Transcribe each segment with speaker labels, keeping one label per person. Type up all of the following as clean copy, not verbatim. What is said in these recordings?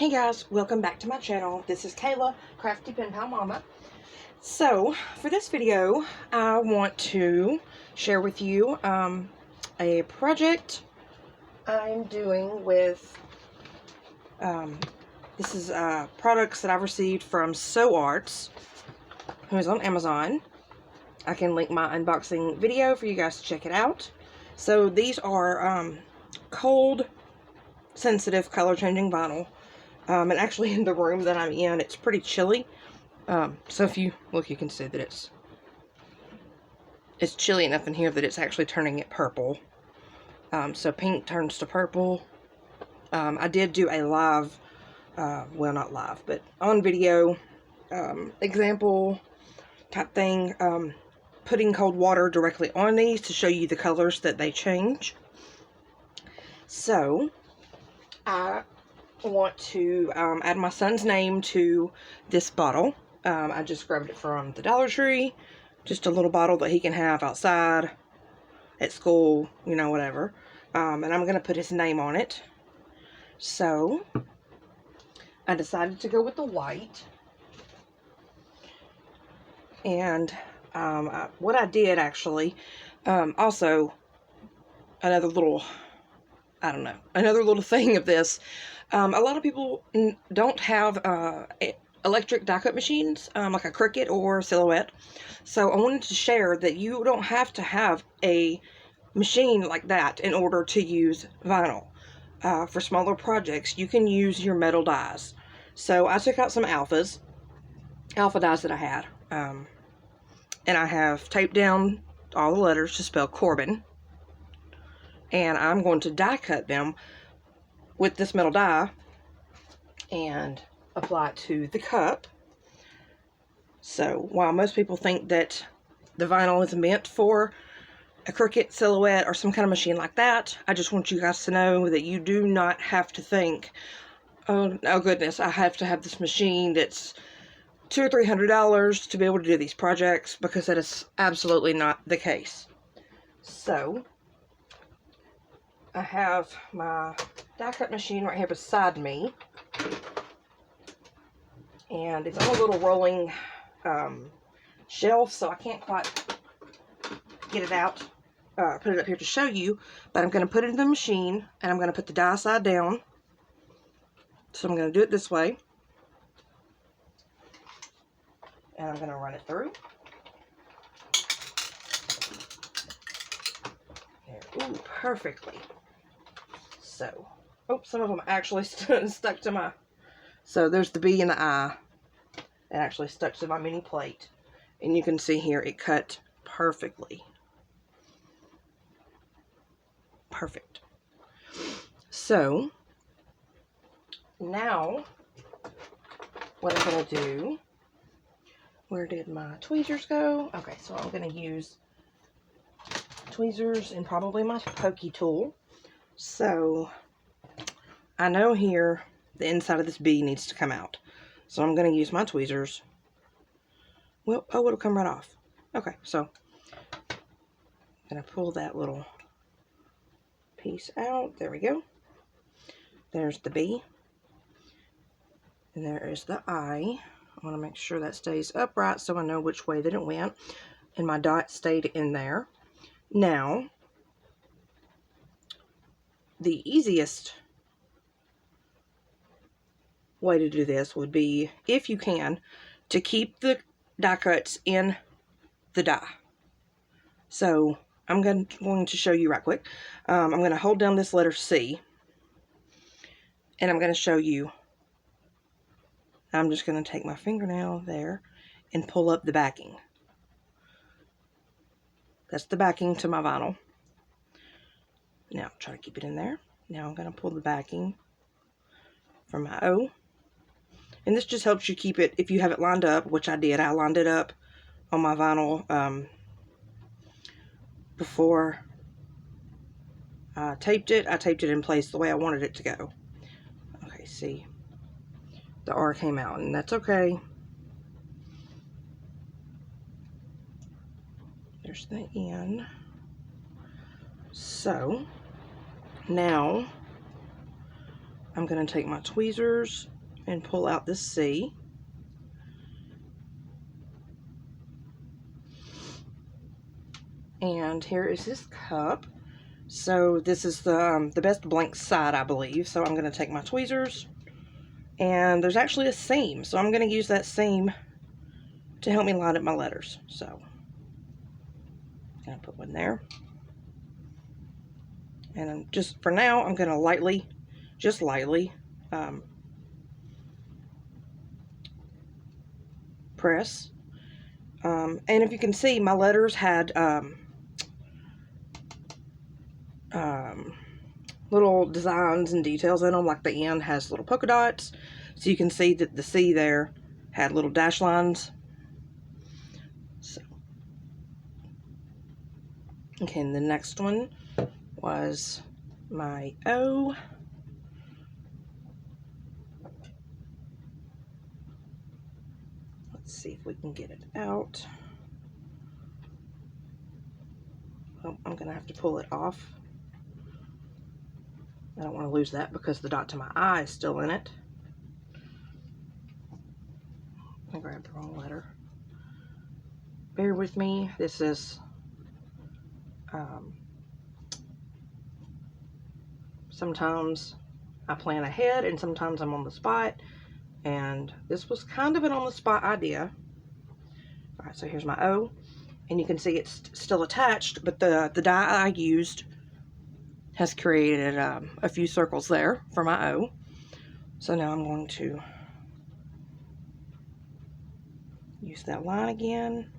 Speaker 1: Hey guys, welcome back to my channel. This is Kayla, Crafty Pen Pal Mama. So, for this video, I want to share with you a project I'm doing with, this is products that I've received from Souarts, who is on Amazon. I can link my unboxing video for you guys to check it out. So, these are cold sensitive color changing vinyl. And actually in the room that I'm in, it's pretty chilly. So if you look, you can see that it's chilly enough in here that it's actually turning it purple. So pink turns to purple. I did do a live, well, not live, but on video example type thing, putting cold water directly on these to show you the colors that they change. So I want to add my son's name to this bottle. I just grabbed it from the Dollar Tree. Just a little bottle that he can have outside, at school, you know, whatever. And I'm going to put his name on it. So, I decided to go with the white. And what I did actually, also, another little, I don't know, another little thing of this. A lot of people don't have electric die cut machines, like a Cricut or Silhouette. So I wanted to share that you don't have to have a machine like that in order to use vinyl. For smaller projects, you can use your metal dies. So I took out some alpha dies that I had. And I have taped down all the letters to spell Corbin. And I'm going to die cut them with this metal die and apply it to the cup. So while most people think that the vinyl is meant for a Cricut, Silhouette, or some kind of machine like that, I just want you guys to know that you do not have to think, oh goodness, I have to have this machine that's $200 or $300 to be able to do these projects, because that is absolutely not the case. So I have my die cut machine right here beside me, and it's on a little rolling shelf, so I can't quite get it out, put it up here to show you, but I'm going to put it in the machine, and I'm going to put the die side down. So I'm going to do it this way, and I'm going to run it through. There, ooh, perfectly. So, oh, some of them actually stuck to my, so there's the B and the I. It actually stuck to my mini plate. And you can see here, it cut perfectly. Perfect. So, now, what I'm going to do, where did my tweezers go? Okay, so I'm going to use tweezers and probably my pokey tool. So, I know here the inside of this B needs to come out. So I'm going to use my tweezers. Well, oh, it'll come right off. Okay, so I'm going to pull that little piece out. There we go. There's the B. And there is the I. I want to make sure that stays upright so I know which way that it went. And my dot stayed in there. Now, the easiest way to do this would be, if you can, to keep the die cuts in the die. So I'm going to show you right quick. I'm going to hold down this letter C, and I'm going to show you. I'm just going to take my fingernail there and pull up the backing. That's the backing to my vinyl. Now try to keep it in there. Now I'm going to pull the backing from my O. And this just helps you keep it, if you have it lined up, which I did. I lined it up on my vinyl before I taped it. I taped it in place the way I wanted it to go. Okay, see, the R came out, and that's okay. There's the N. So now I'm going to take my tweezers and pull out this C. And here is his cup. So this is the best blank side, I believe. So I'm going to take my tweezers, and there's actually a seam, so I'm going to use that seam to help me line up my letters. So I'm going to put one there. And just for now, I'm going to lightly press. And if you can see, my letters had little designs and details in them, like the N has little polka dots. So you can see that the C there had little dash lines. So, okay, and the next one was my O. Let's see if we can get it out. Oh, I'm going to have to pull it off. I don't want to lose that because the dot to my I is still in it. I grabbed the wrong letter. Bear with me. This is sometimes I plan ahead and sometimes I'm on the spot, and this was kind of an on the spot idea. Alright, so here's my O, and you can see it's still attached, but the die I used has created a few circles there for my O. So now I'm going to use that line again.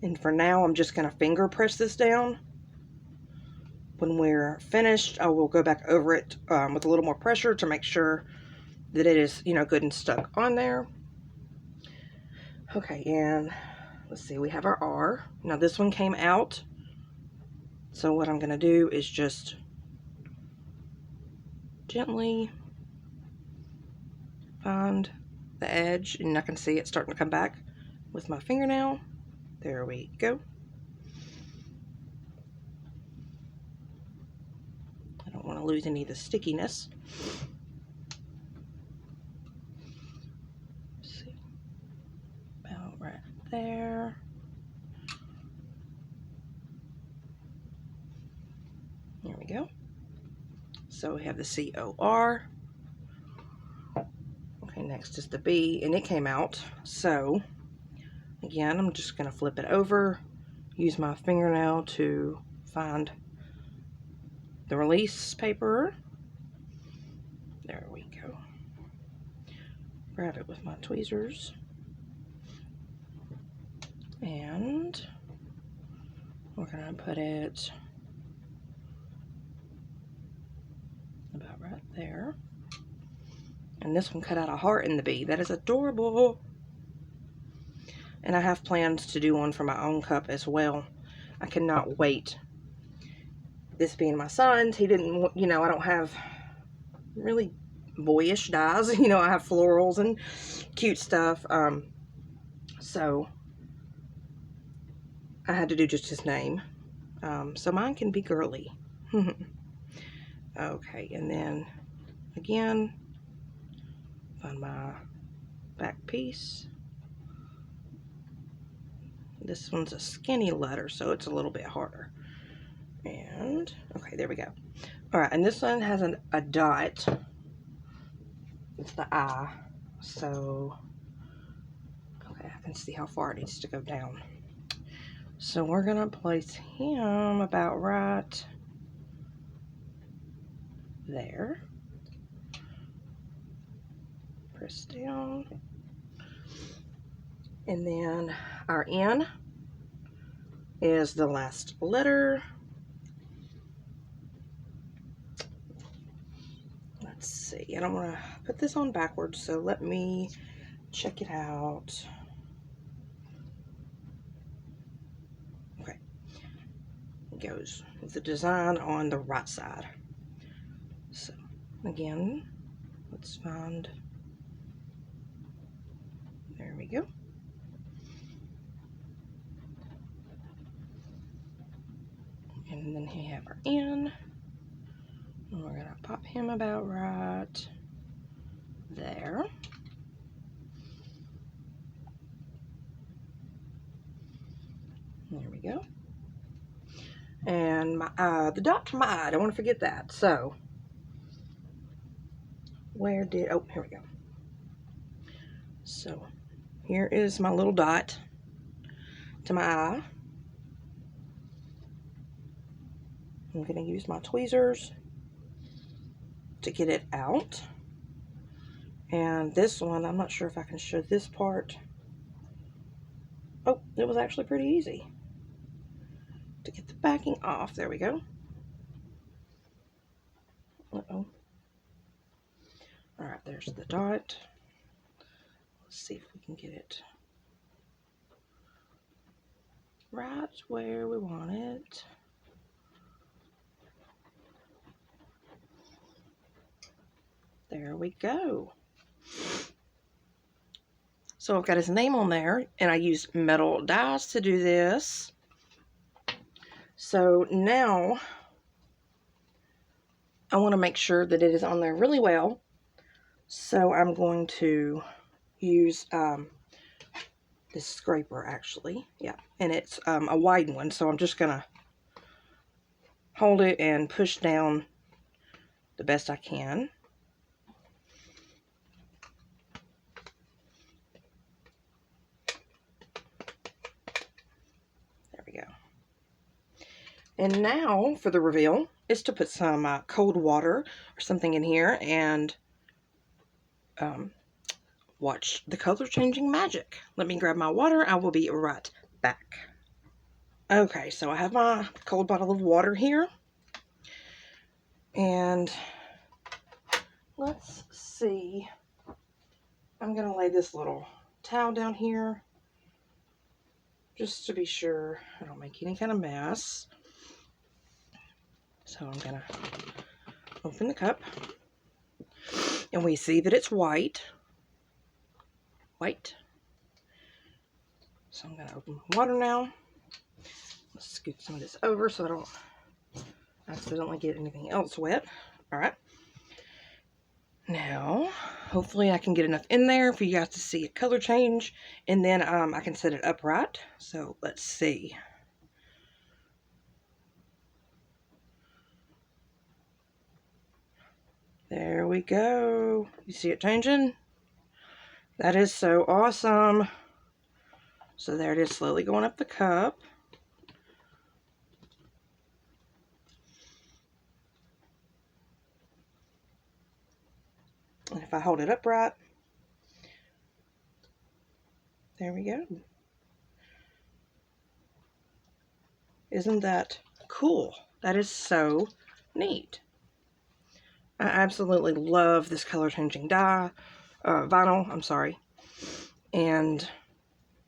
Speaker 1: And for now, I'm just going to finger press this down. When we're finished, I will go back over it with a little more pressure to make sure that it is, good and stuck on there. Okay, and let's see, we have our R. Now this one came out. So what I'm going to do is just gently find the edge, and I can see it starting to come back with my fingernail. There we go. I don't want to lose any of the stickiness. Let's see. About right there. There we go. So we have the C-O-R. Okay, next is the B, and it came out. So again, I'm just going to flip it over, use my fingernail to find the release paper. There we go. Grab it with my tweezers. And we're going to put it about right there. And this one cut out a heart in the B. That is adorable. And I have plans to do one for my own cup as well. I cannot wait. This being my son's, he didn't, I don't have really boyish dies. I have florals and cute stuff. So I had to do just his name. So mine can be girly. Okay, and then again, find my back piece. This one's a skinny letter, so it's a little bit harder. And, okay, there we go. Alright, and this one has a dot. It's the I. So, okay, I can see how far it needs to go down. So we're going to place him about right there. Press down. And then our N is the last letter. Let's see. I don't want to put this on backwards, so let me check it out. Okay. It goes with the design on the right side. So, again, let's find. There we go. And then we have our N. And we're going to pop him about right there. There we go. And my the dot to my eye, I don't want to forget that. So, where did, oh, here we go. So, here is my little dot to my eye. I'm going to use my tweezers to get it out. And this one, I'm not sure if I can show this part. Oh, it was actually pretty easy to get the backing off. There we go. Uh-oh. All right, there's the dot. Let's see if we can get it right where we want it. There we go. So I've got his name on there, and I used metal dies to do this. So now I want to make sure that it is on there really well. So I'm going to use this scraper, actually. Yeah, and it's a wide one, so I'm just going to hold it and push down the best I can. There we go. And now for the reveal is to put some cold water or something in here and watch the color changing magic. Let me grab my water. I will be right back. Okay, so I have my cold bottle of water here. And let's see. I'm going to lay this little towel down here just to be sure I don't make any kind of mess. So I'm going to open the cup. And we see that it's white. White. So I'm going to open my water now. Let's scoot some of this over so I don't accidentally get anything else wet. Alright. Now, hopefully I can get enough in there for you guys to see a color change. And then I can set it upright. So let's see. There we go. You see it changing? That is so awesome. So there it is, slowly going up the cup. And if I hold it upright, there we go. Isn't that cool? That is so neat. I absolutely love this color changing vinyl, I'm sorry. And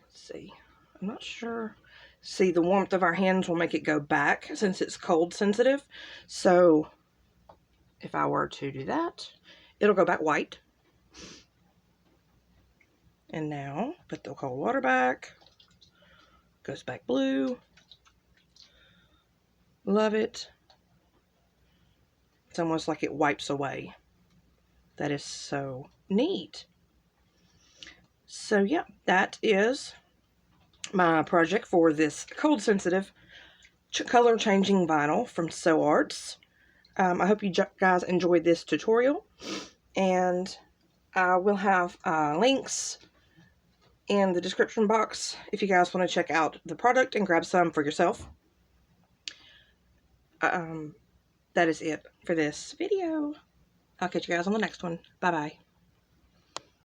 Speaker 1: let's see, I'm not sure. See, the warmth of our hands will make it go back since it's cold sensitive. So if I were to do that, it'll go back white. And now put the cold water back. Goes back blue. Love it. It's almost like it wipes away. That is so neat. So yeah, that is my project for this cold sensitive color changing vinyl from Souarts. I hope you guys enjoyed this tutorial, and I will have links in the description box if you guys want to check out the product and grab some for yourself. That is it for this video. I'll catch you guys on the next one. Bye bye.